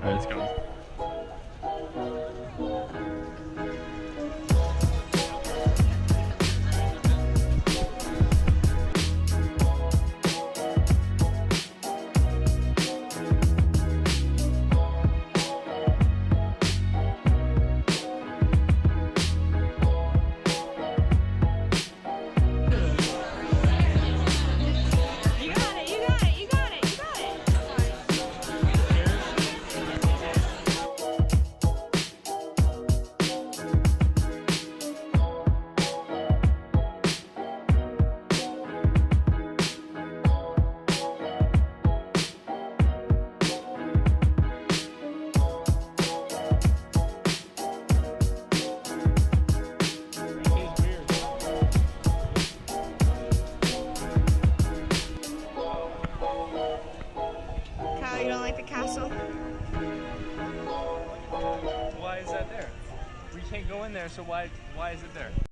Alright, let's go. You don't like the castle? Why is that there? We can't go in there, so why is it there?